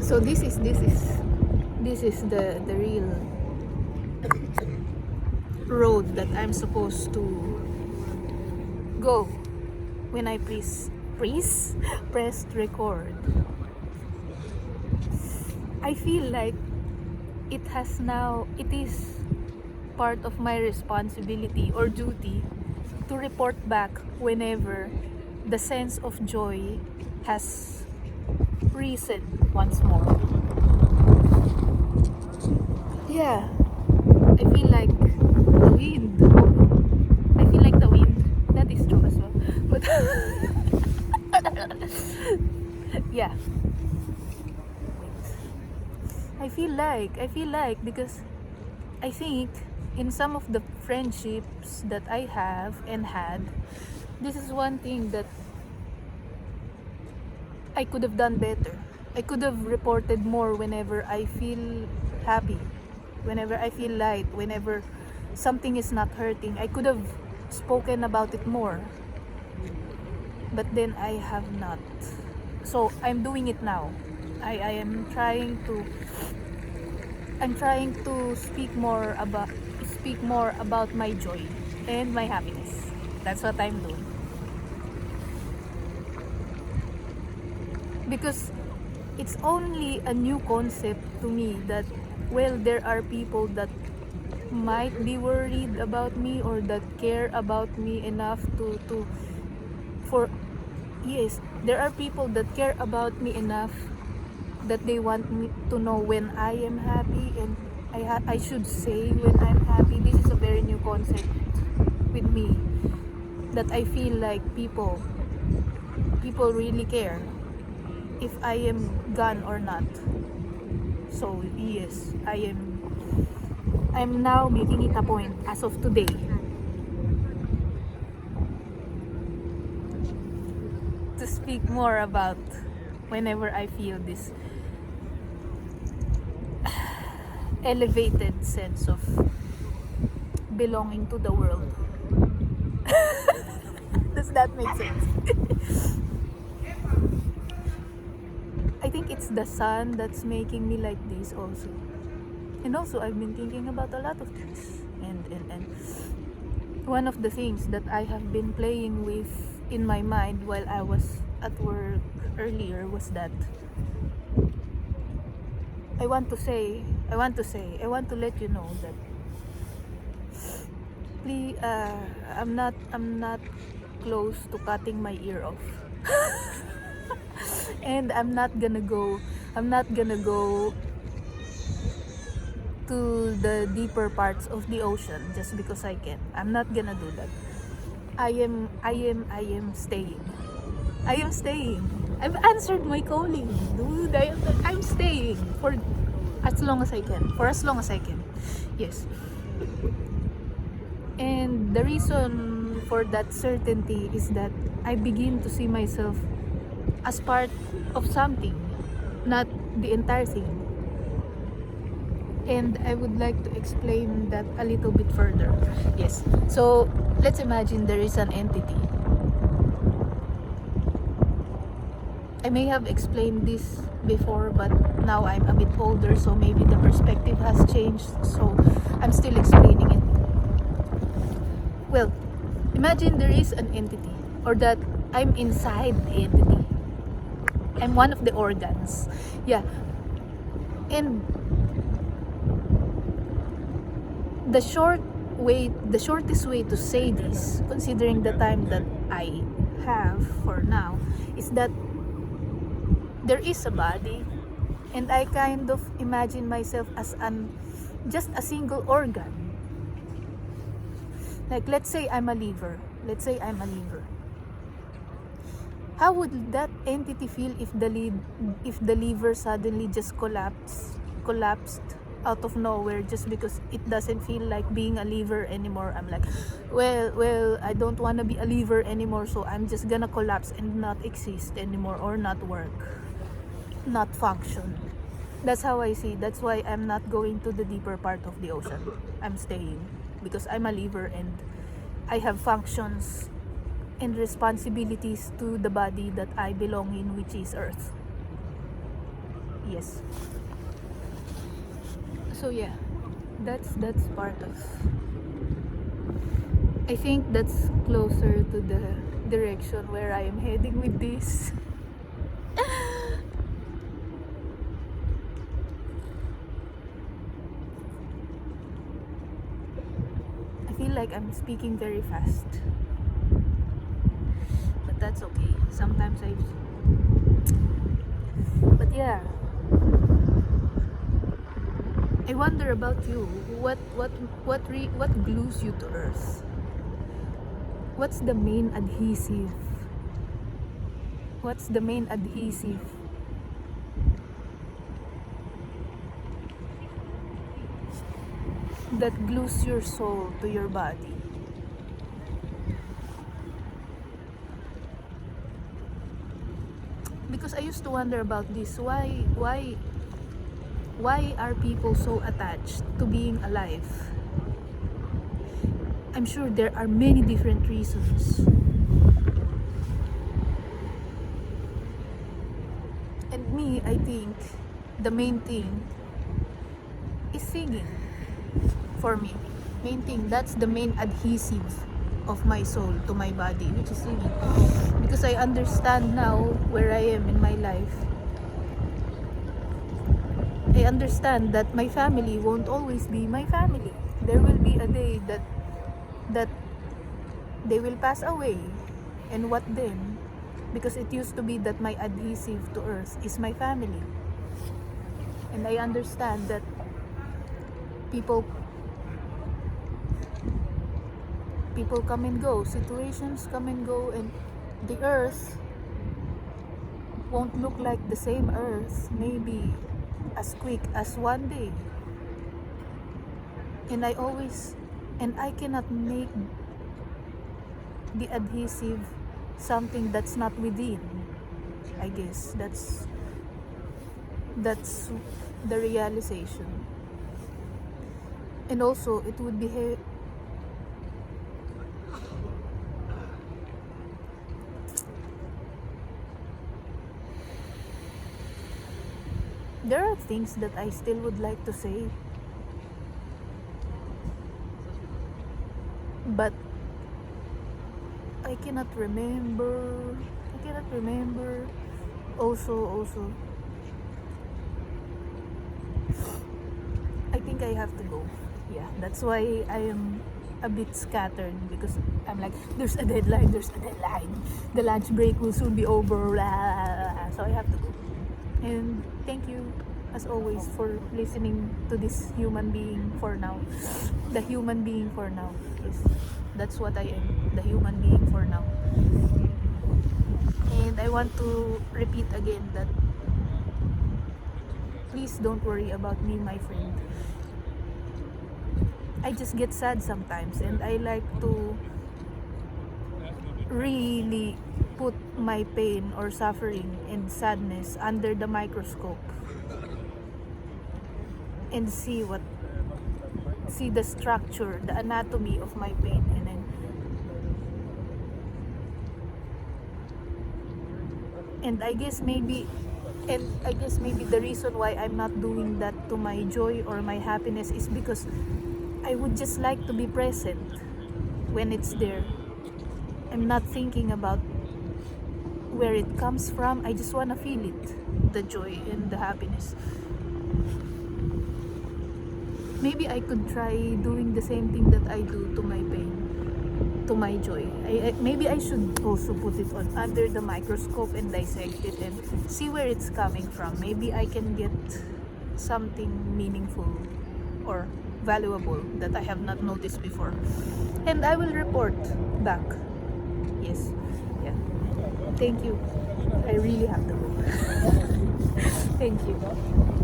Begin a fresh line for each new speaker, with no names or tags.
So this is the real road that I'm supposed to go when I pressed record. I feel like it is part of my responsibility or duty to report back whenever the sense of joy has risen once more. Yeah, I feel like the wind. I feel like the wind. That is true as well. But yeah, I feel like because I think in some of the friendships that I have and had, this is one thing that I could have done better. I could have reported more whenever I feel happy, whenever I feel light, whenever something is not hurting. I could have spoken about it more, but then I have not. So I'm doing it now. I am trying to speak more about my joy and my happiness. That's what I'm doing. Because it's only a new concept to me that, well, there are people that might be worried about me or that care about me enough to for yes, there are people that care about me enough that they want me to know when I am happy, and I should say when I'm happy. This is a very new concept with me, that I feel like people really care if I am gone or not. So yes, I'm now making it a point as of today to speak more about whenever I feel this elevated sense of belonging to the world. Does that make sense? I think it's the sun that's making me like this also. And also I've been thinking about a lot of things. And one of the things that I have been playing with in my mind while I was at work earlier was that I want to let you know that please, I'm not close to cutting my ear off. And I'm not gonna go to the deeper parts of the ocean just because I can. I'm not gonna do that. I am staying. I am staying. I've answered my calling, dude. I'm staying for as long as I can. For as long as I can. Yes. And the reason for that certainty is that I begin to see myself as part of something, not the entire thing. And I would like to explain that a little bit further. Yes. So let's imagine there is an entity. I may have explained this before, but now I'm a bit older, so maybe the perspective has changed. So I'm still explaining it. Well, imagine there is an entity, or that I'm inside the entity. I'm one of the organs. Yeah. And the shortest way to say this, considering the time that I have for now, is that there is a body, and I kind of imagine myself as just a single organ. Like, let's say I'm a liver. How would that entity feel if the liver suddenly just collapsed out of nowhere just because it doesn't feel like being a liver anymore? I'm like, well, I don't want to be a liver anymore, so I'm just gonna collapse and not exist anymore, or not work, not function. That's how I see. That's why I'm not going to the deeper part of the ocean. I'm staying because I'm a liver and I have functions and responsibilities to the body that I belong in, which is Earth. Yes. So yeah, that's part of, I think that's closer to the direction where I am heading with this. I feel like I'm speaking very fast, but that's okay. Sometimes but yeah, I wonder about you. What glues you to earth? What's the main adhesive? What's the main adhesive that glues your soul to your body? Because I used to wonder about this. Why are people so attached to being alive? I'm sure there are many different reasons. And me, I think the main thing is singing for me. Main thing, that's the main adhesive of my soul to my body, which is singing. Because I understand now where I am in my life. I understand that my family won't always be my family. There will be a day that they will pass away. And what then? Because it used to be that my adhesive to earth is my family. And I understand that people come and go, situations come and go, and the earth won't look like the same earth maybe as quick as one day. And I cannot make the adhesive something that's not within. I guess that's the realization. And also it would be there are things that I still would like to say, but I cannot remember. Also, I think I have to go. Yeah, that's why I am a bit scattered, because I'm like, there's a deadline. The lunch break will soon be over. So I have to go. And thank you, as always, for listening to this human being for now. The human being for now. Yes, that's what I am. The human being for now. And I want to repeat again that please don't worry about me, my friend. I just get sad sometimes, and I like to really put my pain or suffering and sadness under the microscope and see the structure, the anatomy of my pain, and I guess maybe the reason why I'm not doing that to my joy or my happiness is because I would just like to be present when it's there. I'm not thinking about where it comes from. I just want to feel it, the joy and the happiness. Maybe I could try doing the same thing that I do to my pain, to my joy. Maybe I should also put it on under the microscope and dissect it and see where it's coming from. Maybe I can get something meaningful or valuable that I have not noticed before, and I will report back. Yes. Yeah. Thank you. I really have to go. Thank you.